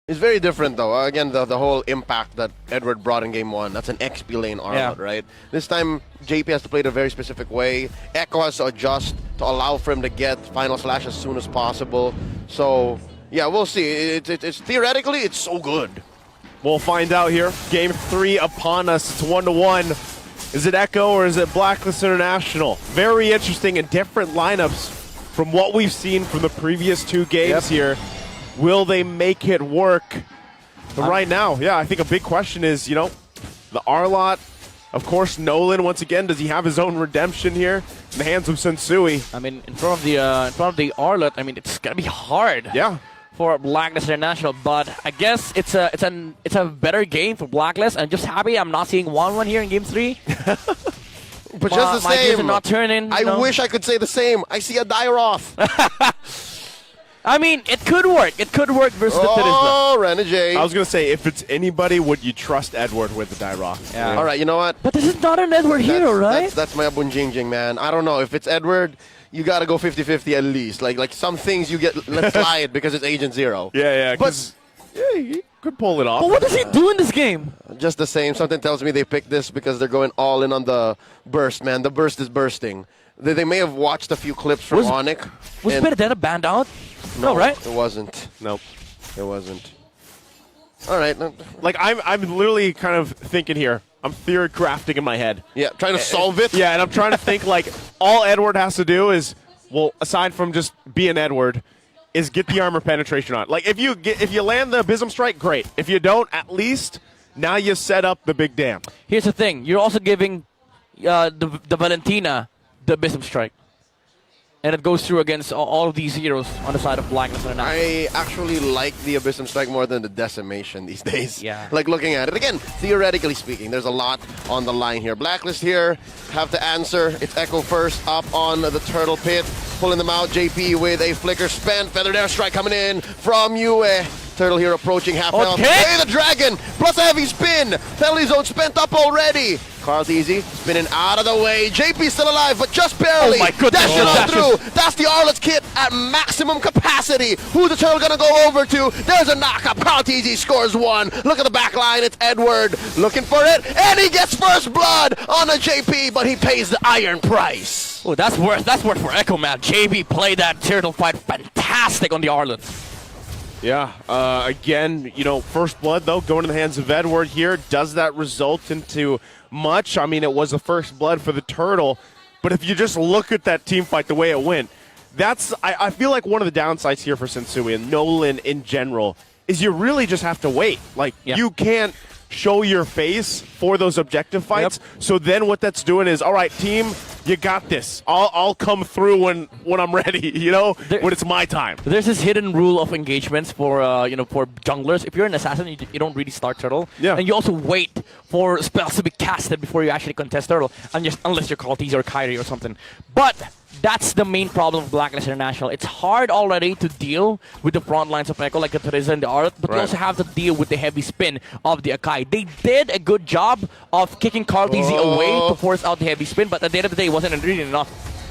It's very different, though. Again, the whole impact that Edward brought in Game 1, that's an XP lane Arlott, right? This time, JP has to play it a very specific way. Echo has to adjust to allow for him to get Final Slash as soon as possible. So, yeah, we'll see. It's theoretically, it's so good. We'll find out here. Game 3 upon us. It's 1-1. Is it Echo or is it Blacklist International? Very interesting and different lineups from what we've seen from the previous 2 games here. Will they make it work? But right now, yeah, I think a big question is, you know, the Arlott, of course, Nolan, once again, does he have his own redemption here in the hands of Sensui? I mean, in front of the Arlott, I mean, it's going to be hard. Yeah. For Blacklist International, but I guess it's a better game for Blacklist. I'm just happy I'm not seeing 1-1 here in Game 3. But just the my gears are same, not turning. I wish I could say the same. I see a die-off. I mean, it could work. It could work versus the Tirisla. Oh, Renegade. I was going to say, if it's anybody, would you trust Edward with the die rock? Yeah. All right, you know what? But this is not an Edward hero, right? That's my Abunjingjing, man. I don't know. If it's Edward, you got to go 50-50 at least. Like some things you get, let's slide because it's Agent Zero. Yeah, because he could pull it off. But what does he do in this game? Just the same. Something tells me they picked this because they're going all in on the burst, man. The burst is bursting. They may have watched a few clips from Onyx. Was Benedetta banned out? No, right? It wasn't. Nope. It wasn't. All right. Like, I'm literally kind of thinking here. I'm theory crafting in my head. Yeah, trying to solve it. Yeah, and I'm trying to think, like, all Edward has to do is, well, aside from just being Edward, is get the armor penetration on. Like, if you land the Abysm Strike, great. If you don't, at least now you set up the big dam. Here's the thing. You're also giving the Valentina the Abysm Strike. And it goes through against all of these heroes on the side of Blacklist International. I actually like the Abysm Strike more than the Decimation these days. Yeah. Like looking at it. Again, theoretically speaking, there's a lot on the line here. Blacklist here have to answer. It's Echo first up on the Turtle Pit. Pulling them out. JP with a flicker spent. Feathered Airstrike coming in from Yue. Turtle here approaching half health. Hey, the Dragon! Plus a heavy spin. Penalty zone spent up already. Carl's easy, spinning out of the way. JP still alive, but just barely. Oh my goodness. Dashing on through. That's the Arlott's kit at maximum capacity. Who's the Turtle gonna go over to? There's a knockup. Carl TZ scores 1. Look at the back line. It's Edward looking for it, and he gets first blood on a JP, but he pays the iron price. Oh, that's worth for Echo, man. JP played that Turtle fight fantastic on the Arlott. Yeah, again, you know, first blood, though, going in the hands of Edward here. Does that result into much? I mean, it was the first blood for the Turtle, but if you just look at that team fight, the way it went, that's, I feel like one of the downsides here for Sensui and Nolan in general is you really just have to wait. Like, you can't show your face for those objective fights. So then what that's doing is, all right, team, you got this. I'll come through when I'm ready, you know, when it's my time. There's this hidden rule of engagements for for junglers. If you're an assassin, you don't really start Turtle. Yeah. And you also wait for spells to be casted before you actually contest Turtle, unless you're Kaltiz or Kyrie or something. But that's the main problem of Blacklist International. It's hard already to deal with the front lines of Echo like the Teresa and the Arlott, but you also have to deal with the heavy spin of the Akai. They did a good job of kicking Carl TZ away to force out the heavy spin, but at the end of the day, it wasn't really enough.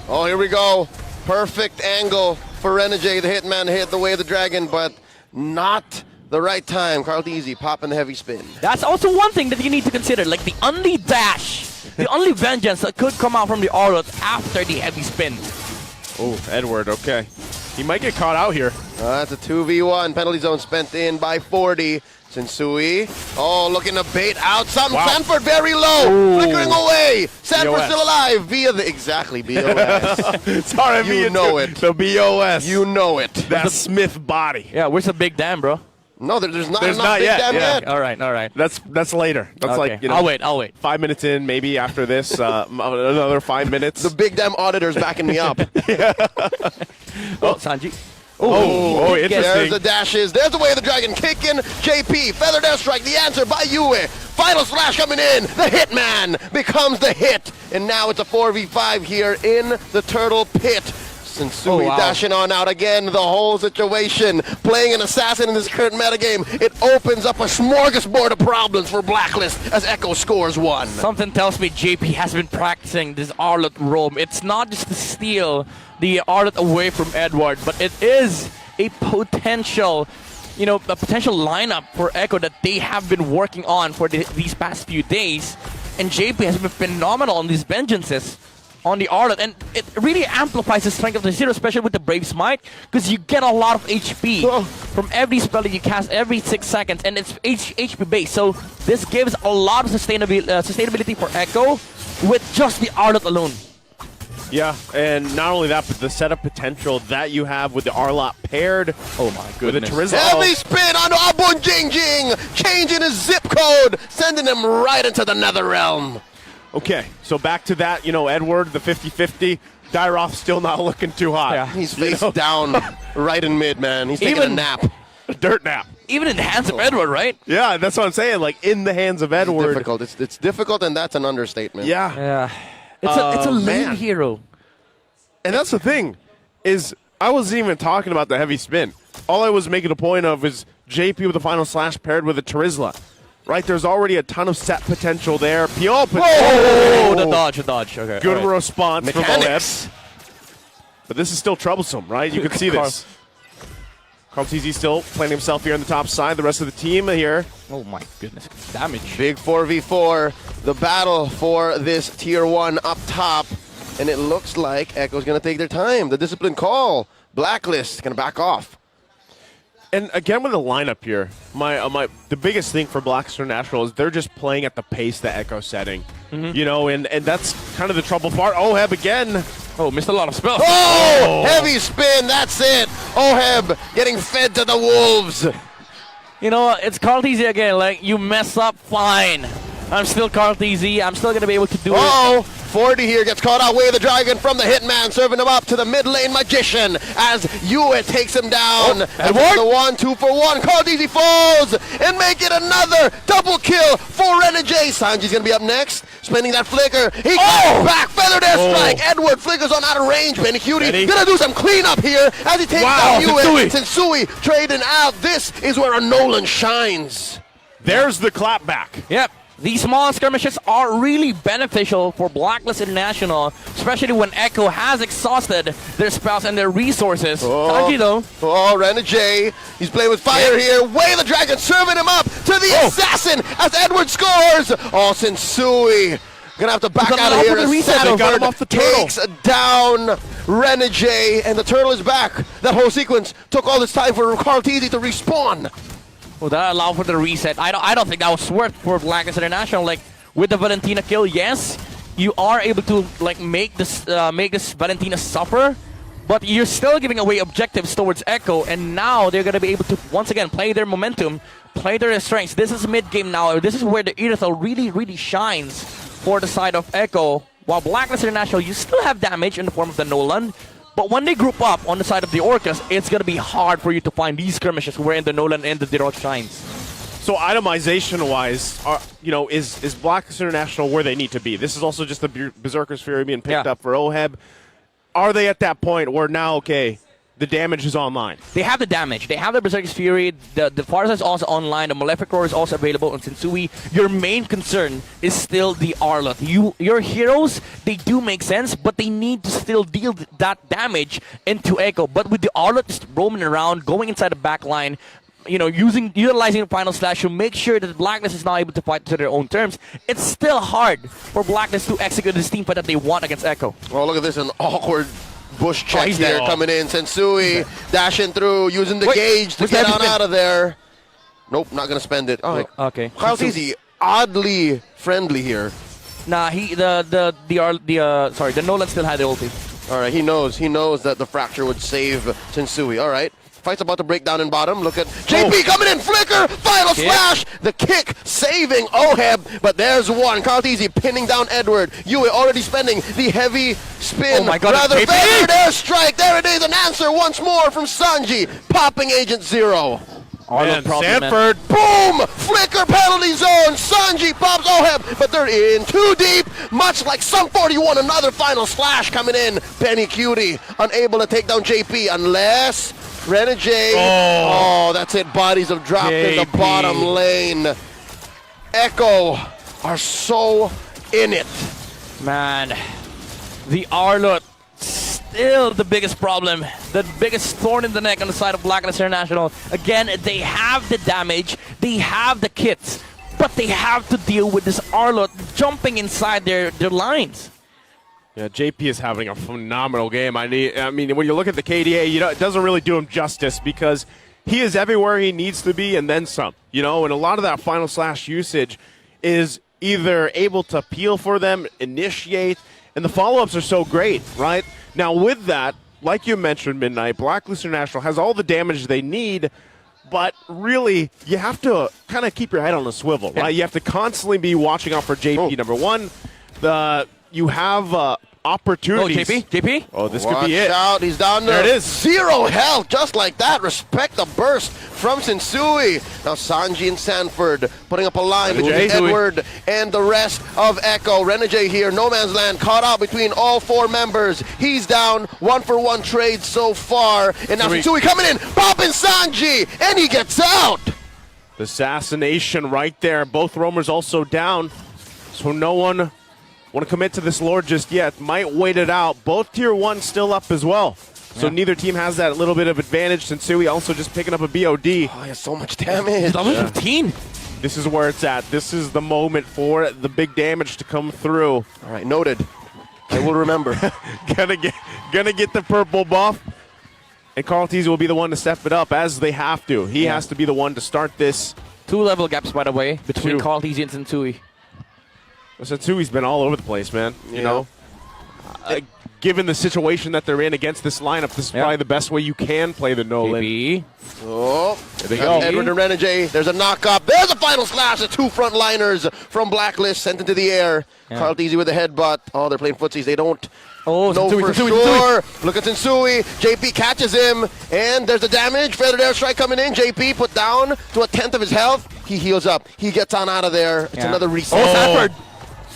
Oh, here we go. Perfect angle for Renegade. The Hitman hit the way of the Dragon, but not the right time. Carl TZ popping the heavy spin. That's also one thing that you need to consider, like the only dash. The only vengeance that could come out from the Arlott after the heavy spin. Oh, Edward, okay. He might get caught out here. That's a 2v1. Penalty zone spent in by 40. Sensui. Oh, looking to bait out something. Wow. Sanford very low. Ooh. Flickering away. Sanford BOS. still alive via the... Exactly, BOS. Sorry, You know it. The BOS. You know it. That Smith body. Yeah, where's the big dam, bro? No, there's not There's enough not big yet, damn yeah. yet. All right. That's later. That's Okay. like, you know. I'll wait. 5 minutes in, maybe after this, another 5 minutes. The big damn auditor's backing me up. Oh, Sanji. Oh, interesting. There's the dashes. There's the way of the Dragon kicking. JP, Feathered Airstrike, the answer by Yue. Final slash coming in. The Hitman becomes the hit. And now it's a 4v5 here in the Turtle Pit. Sensui dashing on out again. The whole situation. Playing an assassin in this current metagame. It opens up a smorgasbord of problems for Blacklist as Echo scores 1. Something tells me JP has been practicing this Arlott roam. It's not just to steal the Arlott away from Edward, but it is a potential you know, a potential lineup for Echo that they have been working on for these past few days. And JP has been phenomenal on these vengeances on the Arlet, and it really amplifies the strength of the Zero, especially with the Brave Smite, because you get a lot of HP from every spell that you cast every 6 seconds, and it's HP based. So this gives a lot of sustainability for Echo with just the Arlet alone. Yeah, and not only that, but the setup potential that you have with the Arlot paired. Oh my goodness. With a Charisma. Heavy spin on Abun Jing Jing, changing his zip code, sending him right into the Nether Realm. Okay, so back to that, you know, Edward, the 50-50. Dyroth still not looking too hot. Yeah. He's face down right in mid, man. He's taking a nap. A dirt nap. Even in the hands of Edward, right? Yeah, that's what I'm saying. Like, in the hands of Edward. It's difficult. It's difficult, and that's an understatement. Yeah. Yeah. It's a lame man. hero. And that's the thing, is I wasn't even talking about the heavy spin. All I was making a point of is JP with the final slash paired with a Charisma. Right, there's already a ton of set potential there. PO potential. Oh, the dodge. Okay. Good all right. response from Mechanics. Oheb. But this is still troublesome, right? You can see this. Carl TZ still playing himself here on the top side. The rest of the team here. Oh my goodness. Damage. Big 4v4. The battle for this tier 1 up top. And it looks like Echo's going to take their time. The discipline call. Blacklist going to back off. And again with the lineup here, the biggest thing for Blacklist International is they're just playing at the pace that Echo's setting. You know, and that's kind of the trouble part. Oheb again. Oh, missed a lot of spells. Oh! Heavy spin. That's it. Oheb getting fed to the wolves. You know what? It's Carl TZ again. Like, you mess up, fine. I'm still Carl TZ. I'm still going to be able to do it. Oh! 40 here gets caught out way the dragon from the hitman, serving him up to the mid lane magician as Hewitt takes him down. And for the 1, 2 for 1, Call DZ falls and make it another double kill for Renegade. Sanji's gonna be up next, spinning that flicker. He comes back, feathered airstrike. Edward flickers on out of range. Benny Cutie gonna do some cleanup here as he takes down Hewitt. Sensui trading out. This is where a Nolan shines. There's the clapback. Yep. These small skirmishes are really beneficial for Blacklist International, especially when Echo has exhausted their spells and their resources. Sanji, though. Oh, Renegade. He's playing with fire here. Way the dragon serving him up to the assassin as Edward scores. Oh, Sensui. Gonna have to back out of here. They got him off the turtle. Takes down Renegade, and the turtle is back. That whole sequence took all this time for Carl TZ to respawn. Well, that allowed for the reset. I don't think that was worth for Blacklist International. Like, with the Valentina kill, yes, you are able to like make this Valentina suffer, but you're still giving away objectives towards Echo, and now they're gonna be able to once again play their momentum, play their strengths. This is mid game now. This is where the Irithel really shines for the side of Echo. While Blacklist International, you still have damage in the form of the Nolan. But when they group up on the side of the Orcas, it's going to be hard for you to find these skirmishes wherein the Nolan and the Dirot shines. So itemization-wise, is Blacklist International where they need to be? This is also just the Berserker's Fury being picked up for Oheb. Are they at that point where now, okay, the damage is online? They have the damage. They have the Berserker's Fury. The Farsa is also online. The Malefic Roar is also available on Sensui. Your main concern is still the Arlot. Your heroes, they do make sense, but they need to still deal that damage into Echo. But with the Arlot just roaming around, going inside the back line, utilizing the final slash to make sure that Blacklist is not able to fight to their own terms, it's still hard for Blacklist to execute this team fight that they want against Echo. Oh, look at this, an awkward bush check here coming in. Sensui dashing through, using the gauge to get on out of there. Nope, not gonna spend it. Oh, okay. Kyle's easy. Oddly friendly here. Nah, the Nolan still had the ulti. All right, he knows that the fracture would save Sensui. All right. Fight's about to break down in bottom. Look at JP coming in. Flicker. Final slash. The kick saving Oheb. But there's one. Carl TZ pinning down Edward. Yue already spending the heavy spin. Oh my God. Rather feathered airstrike. There it is. An answer once more from Sanji. Popping Agent Zero. And Sanford. Boom! Flicker penalty zone. Sanji pops Oheb, but they're in too deep. Much like Sum 41, another final slash coming in. Penny Cutie unable to take down JP unless Renegade. Oh, that's it. Bodies have dropped in the bottom lane. Echo are so in it. Man, the Arlot still the biggest problem, the biggest thorn in the neck on the side of Blacklist International. Again, they have the damage, they have the kits, but they have to deal with this Arlot jumping inside their lines. Yeah, JP is having a phenomenal game. I mean, when you look at the KDA, it doesn't really do him justice because he is everywhere he needs to be and then some. And a lot of that final slash usage is either able to peel for them, initiate, and the follow-ups are so great, right? Now, with that, like you mentioned, Midnight, Blacklist International has all the damage they need, but really, you have to kind of keep your head on a swivel, right? You have to constantly be watching out for JP, number one. You have opportunities. Oh, JP? Oh, this Watch could be it. out, he's down There it is. 0 health, just like that. Respect the burst from Sensui. Now Sanji and Sanford putting up a line between Edward and the rest of Echo. Renegade here, no man's land, caught out between all 4 members. He's down, 1-for-1 trade so far. And now Sensui coming in, popping Sanji, and he gets out. The assassination right there. Both roamers also down, so no one want to commit to this lore just yet. Might wait it out. Both tier 1 still up as well. So neither team has that little bit of advantage. Sensui also just picking up a BOD. Oh, he has so much damage. He's level 15. This is where it's at. This is the moment for the big damage to come through. All right, noted. I will remember. gonna get the purple buff. And Carltease will be the one to step it up as they have to. He has to be the one to start this. 2 level gaps, by the way, between Carltease and Sensui. Sensui's been all over the place, man. You know, given the situation that they're in against this lineup, this is probably the best way you can play the Nolan. JP. Oh, there they go. Edward and Renegade. There's a knock-up. There's a final slash. The 2 frontliners from Blacklist sent into the air. Carl Deasy with a headbutt. Oh, they're playing footsies. They don't know for sure. Look at Sensui. JP catches him, and there's the damage. Feathered airstrike coming in. JP put down to 1/10 of his health. He heals up. He gets on out of there. It's another reset. Oh, Sanford.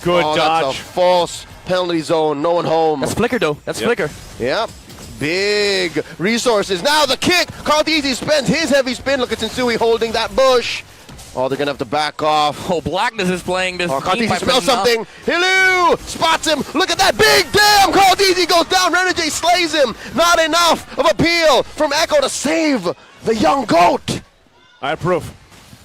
Good dodge. That's a false penalty zone. No one home. That's Flicker, though. That's Flicker. Yep. Big resources. Now the kick. Carl Deasy spends his heavy spin. Look at Sensui holding that bush. Oh, they're going to have to back off. Oh, Blackness is playing this. Carl Deasy smells something. Hilu spots him. Look at that. Big damn. Carl Deasy goes down. Renegade slays him. Not enough of appeal from Echo to save the young goat. I approve.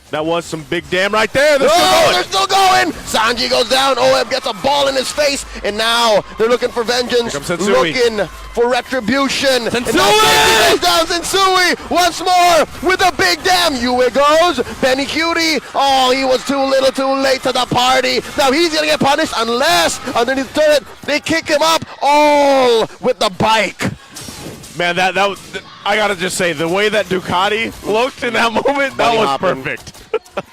That was some big damn right there. They're still going. Sanji goes down. Oeb gets a ball in his face. And now they're looking for vengeance. Looking for retribution. Sensui! And now Sensui goes down. Sensui once more with a big damn. Yue goes. Benny Cutie. Oh, he was too little too late to the party. Now he's going to get punished unless underneath the turret they kick him up all with the bike. Man, that was, I gotta just say, the way that Ducati looked in that moment, that was perfect.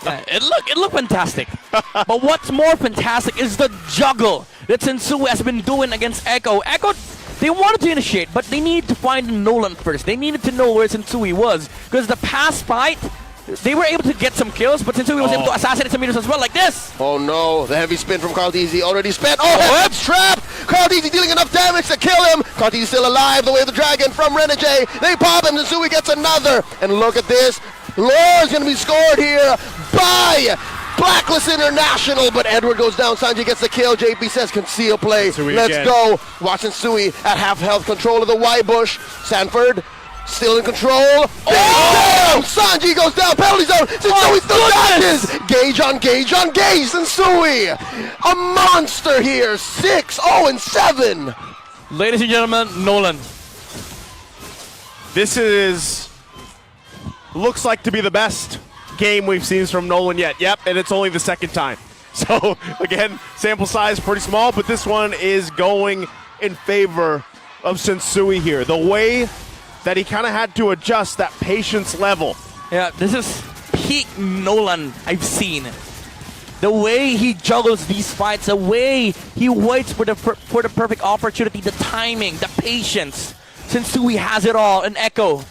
It looked fantastic. But what's more fantastic is the juggle that Sensui has been doing against Echo. Echo, they wanted to initiate, but they needed to find Nolan first. They needed to know where Sensui was. Because the past fight, they were able to get some kills, but Sensui was able to assassinate some meters as well, like this. Oh no, the heavy spin from Carl Deasy already spent. Oh, that's trapped! Carl Deasy dealing enough damage to kill him. Carl Deasy still alive, the way of the dragon from Renegade. They pop him, Sensui gets another. And look at this. Lore's gonna be scored here by Blacklist International, but Edward goes down. Sanji gets the kill. JP says conceal play. Let's go. Watch Sensui at half health, control of the Y bush. Sanford still in control. Oh! Sanji goes down. Penalty zone. Sensui still dodges. Gauge on gauge on gauge. Sensui, a monster here. 6-0-7. Ladies and gentlemen, Nolan. This looks like to be the best game we've seen from Nolan yet. Yep, and it's only the second time. So, again, sample size pretty small, but this one is going in favor of Sensui here. The way that he kind of had to adjust that patience level. Yeah, this is peak Nolan I've seen. The way he juggles these fights, the way he waits for the perfect opportunity, the timing, the patience. Sensui has it all, and Echo.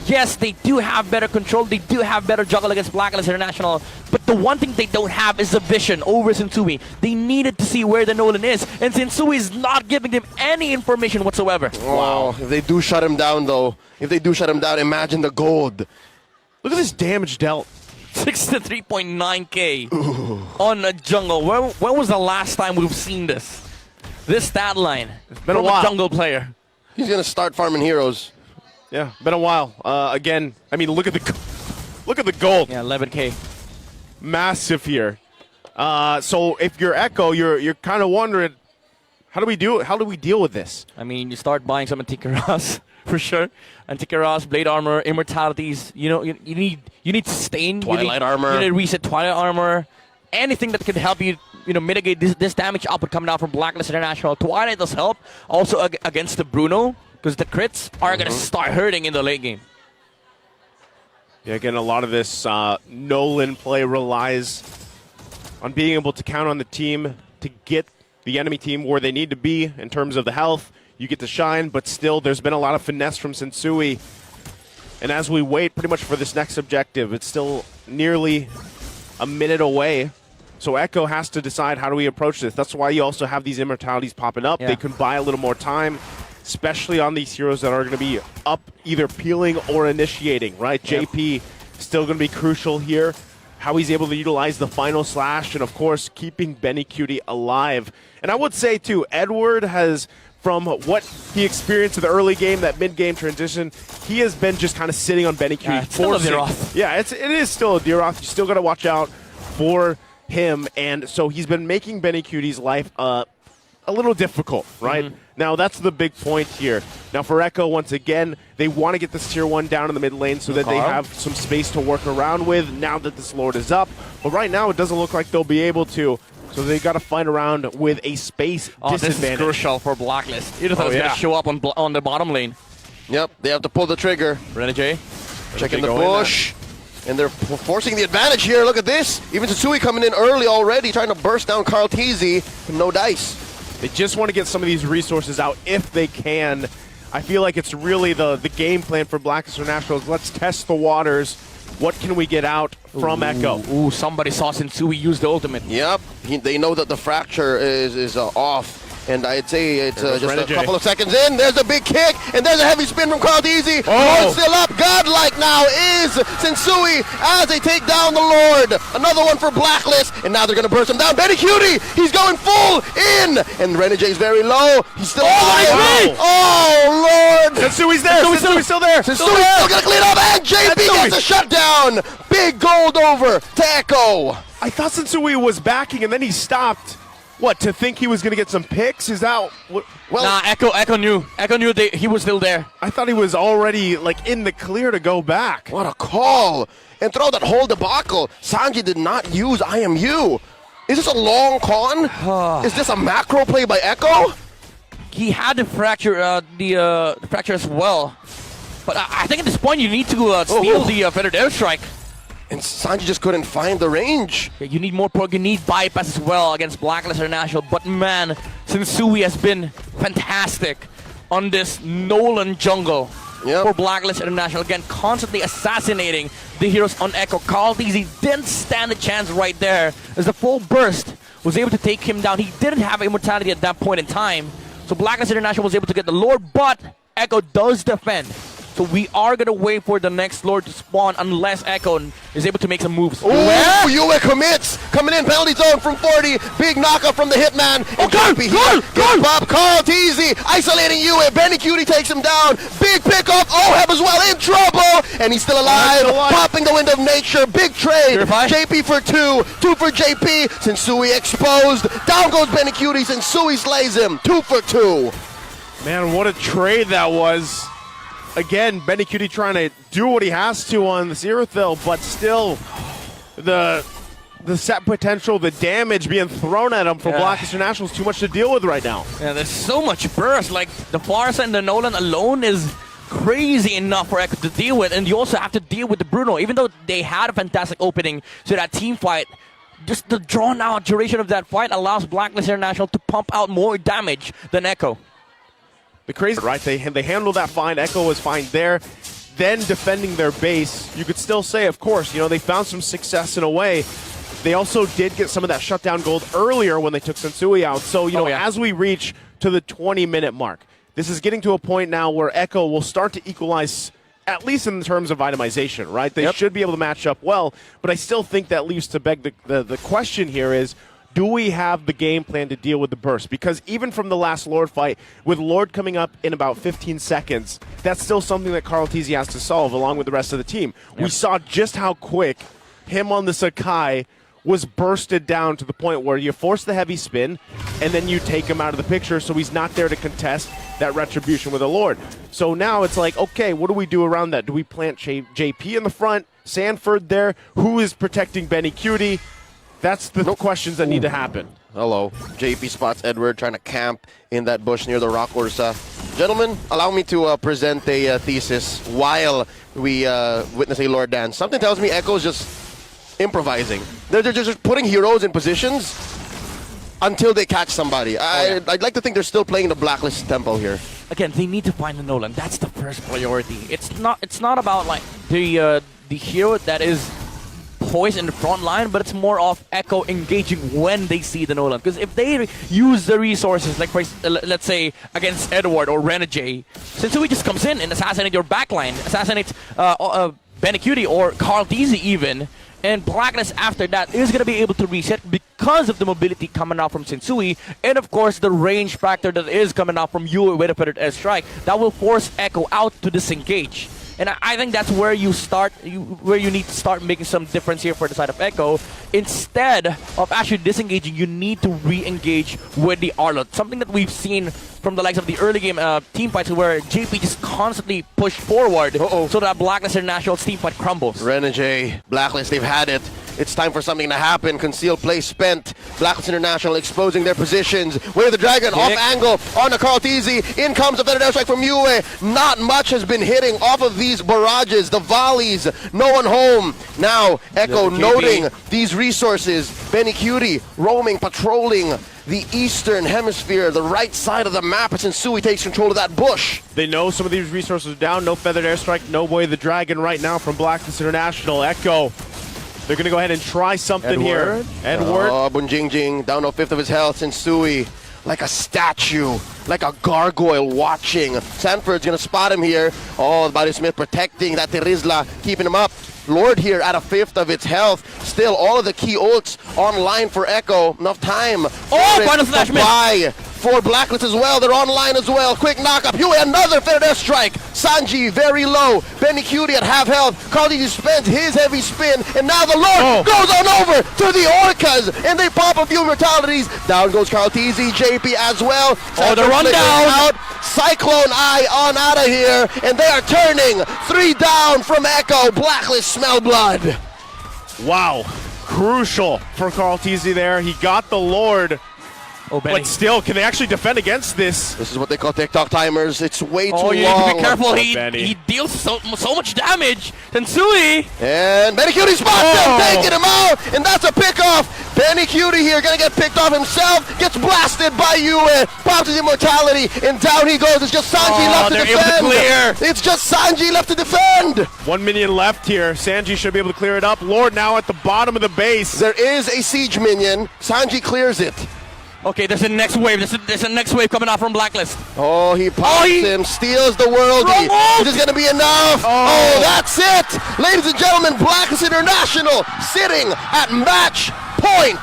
Yes, they do have better control, they do have better juggle against Blacklist International, but the one thing they don't have is the vision over Sensui. They needed to see where the Nolan is, and Sensui is not giving them any information whatsoever. Wow. If they do shut him down, though, imagine the gold. Look at this damage dealt. 63.9k on a jungle. When was the last time we've seen this? This stat line. It's been a while. Jungle player. He's going to start farming heroes. Yeah, been a while. Again, I mean, look at the gold. Yeah, 11K. Massive here. So if you're Echo, you're kind of wondering, how do we deal with this? I mean, you start buying some Antikyros for sure. Antikyros, Blade Armor, Immortalities. You know, you need Sustain. Twilight Armor. You need Reset Twilight Armor. Anything that could help you, mitigate this damage output coming out from Blacklist International. Twilight does help. Also against the Bruno, because the crits are going to start hurting in the late game. Yeah, again, a lot of this Nolan play relies on being able to count on the team to get the enemy team where they need to be in terms of the health. You get to shine, but still there's been a lot of finesse from Sensui. And as we wait pretty much for this next objective, it's still nearly a minute away. So Echo has to decide, how do we approach this? That's why you also have these immortalities popping up. Yeah. They can buy a little more time, especially on these heroes that are going to be up either peeling or initiating, right? Yep. JP still going to be crucial here. How he's able to utilize the final slash and, of course, keeping Benny Cutie alive. And I would say, too, Edward has, from what he experienced in the early game, that mid-game transition, he has been just kind of sitting on Benny Cutie. It's still a Deeroth. Yeah, it is still a Deeroth. You still got to watch out for him. And so he's been making Benny Cutie's life a little difficult, right? Now, that's the big point here. Now, for Echo, once again, they want to get this Tier 1 down in the mid lane so that they have some space to work around with now that this Lord is up. But right now, it doesn't look like they'll be able to. So they got to fight around with a space disadvantage. This is crucial for Blacklist. You thought it was going to show up on the bottom lane. Yep, they have to pull the trigger. Renegade. Checking the bush. And they're forcing the advantage here. Look at this. Even Tsutsui coming in early already, trying to burst down Carl Teasy. No dice. They just want to get some of these resources out if they can. I feel like it's really the game plan for Blacklist International is let's test the waters. What can we get out from Echo? Ooh, somebody saw Sensui use the ultimate. Yep, they know that the fracture is off. And I'd say it's just Renegade. a couple of seconds in. There's a big kick, and there's a heavy spin from Carl Teasy. Oh. Lord still up. Godlike now is Sensui as they take down the Lord. Another one for Blacklist, and now they're going to burst him down. Benny Cutie, he's going full in, and Renegade's very low. He's still alive. Oh, Lord. Sensui's there. Sensui's still there. Sensui's still going to clean up, and JP gets a shutdown. Big gold over to Echo. I thought Sensui was backing, and then he stopped. What, to think he was going to get some picks? Is that what? Well, nah, Echo knew. Echo knew he was still there. I thought he was already in the clear to go back. What a call. And throw that whole debacle. Sanji did not use IMU. Is this a long con? Is this a macro play by Echo? He had the fracture, the fracture as well. But I think at this point you need to steal the Feathered Airstrike. And Sanji just couldn't find the range. Yeah, you need more poke, you need bypass as well against Blacklist International. But man, Sensui has been fantastic on this Nolan jungle for Blacklist International. Again, constantly assassinating the heroes on Echo. Carl Teasy didn't stand a chance right there as the full burst was able to take him down. He didn't have immortality at that point in time. So Blacklist International was able to get the Lord, but Echo does defend. So we are going to wait for the next Lord to spawn unless Echo is able to make some moves. Ooh, Yue commits. Coming in, penalty zone from 40. Big knockup from the Hitman. And good Bob. Carl Teasy isolating Yue. Benny Cutie takes him down. Big pickoff. Oheb as well in trouble. And he's still alive. Popping the Wind of Nature. Big trade. JP for 2 for JP. Sensui exposed. Down goes Benny Cutie. Sensui slays him. 2 for 2. Man, what a trade that was. Again, Benny Cutie trying to do what he has to on the Zerathil, but still the set potential, the damage being thrown at him from Blacklist International is too much to deal with right now. Yeah, there's so much burst. Like, the Farsa and the Nolan alone is crazy enough for Echo to deal with, and you also have to deal with the Bruno. Even though they had a fantastic opening to that team fight, just the drawn-out duration of that fight allows Blacklist International to pump out more damage than Echo. The crazy, right? They handled that fine. Echo was fine there. Then defending their base, you could still say, of course, they found some success in a way. They also did get some of that shutdown gold earlier when they took Sensui out. So, as we reach to the 20-minute mark, this is getting to a point now where Echo will start to equalize, at least in terms of itemization, right? They should be able to match up well, but I still think that leaves to beg the question here is, do we have the game plan to deal with the burst? Because even from the last Lord fight, with Lord coming up in about 15 seconds, that's still something that Carl Tizzi has to solve along with the rest of the team. Yep. We saw just how quick him on the Sakai was bursted down to the point where you force the heavy spin and then you take him out of the picture so he's not there to contest that retribution with a Lord. So now it's like, okay, what do we do around that? Do we plant JP in the front, Sanford there? Who is protecting Benny Cutie? That's the questions that need to happen. Hello. JP spots Edward trying to camp in that bush near the rock Ursa. Gentlemen, allow me to present a thesis while we witness a Lord dance. Something tells me Echo's just improvising. They're just putting heroes in positions until they catch somebody. I'd like to think they're still playing the Blacklist tempo here. Again, they need to find the Nolan. That's the first priority. It's not about like the hero that is poised in the front line, but it's more of Echo engaging when they see the Nolan. Because if they use the resources, like let's say against Edward or Renegade, Sensui just comes in and assassinates your backline, assassinates Benny Cutie or Carl Tizzi even, and Blacklist after that is going to be able to reset because of the mobility coming out from Sensui, and of course the range factor that is coming out from Yue with a feathered airstrike that will force Echo out to disengage. And I think that's where you start, where you need to start making some difference here for the side of Echo. Instead of actually disengaging, you need to re-engage with the Arlot. Something that we've seen from the likes of the early game team fights where JP just constantly pushed forward so that Blacklist International's team fight crumbles. Renegade, Blacklist, they've had it. It's time for something to happen. Concealed play spent. Blacklist International exposing their positions. Way of the Dragon, off angle, on to Carl Tizzi. In comes a feathered airstrike from Yue. Not much has been hitting off of these barrages, the volleys. No one home. Now, Echo noting these resources. Benny Cutie roaming, patrolling the eastern hemisphere, the right side of the map, as Sensui takes control of that bush. They know some of these resources are down. No feathered airstrike, no Way of the Dragon right now from Blacklist International. Echo, they're going to go ahead and try something here. Edward. Oh, Bunjingjing down to a fifth of his health. Sensui like a statue, like a gargoyle watching. Sanford's going to spot him here. Oh, Body Smith protecting that Terizla, keeping him up. Lord here at a fifth of its health. Still, all of the key ults online for Echo. Enough time final flash miss for Blacklist as well. They're online as well. Quick knockup. Yue, another feathered airstrike. Sanji very low. Benny Cutie at half health. Carl Tizzi spends his heavy spin, and now the Lord goes on over to the Orcas, and they pop a few mortalities. Down goes Carl Tizzi, JP as well. The rundown out. Cyclone Eye on out of here, and they are turning 3 down from Echo. Blacklist smell blood. Wow. Crucial for Carl Tizzi there. He got the Lord. But still, can they actually defend against this? This is what they call TikTok timers. It's way too long. Oh, you need to be careful. He deals so much damage. Sensui. And Benny Cutie spots him, taking him out. And that's a pickoff. Benny Cutie here going to get picked off himself. Gets blasted by Yue. Pops his immortality. And down he goes. It's just Sanji left to defend. It's just Sanji left to defend. 1 minion left here. Sanji should be able to clear it up. Lord now at the bottom of the base. There is a siege minion. Sanji clears it. Okay, there's a next wave. There's a next wave coming out from Blacklist. Oh, he pops him, steals the worldie. Is this going to be enough? Oh, that's it. Ladies and gentlemen, Blacklist International sitting at match point.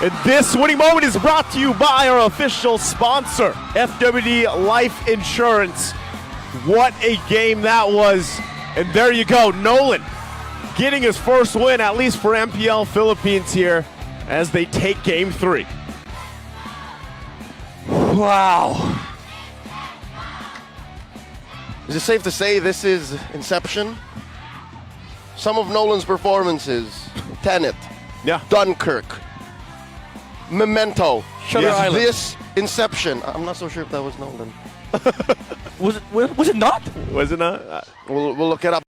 And this winning moment is brought to you by our official sponsor, FWD Life Insurance. What a game that was. And there you go, Nolan getting his first win, at least for MPL Philippines here, as they take game 3. Wow. Is it safe to say this is Inception? Some of Nolan's performances, Tenet, Dunkirk, Memento. Shutter Island. This Inception? I'm not so sure if that was Nolan. Was it not? Was it not? We'll look it up.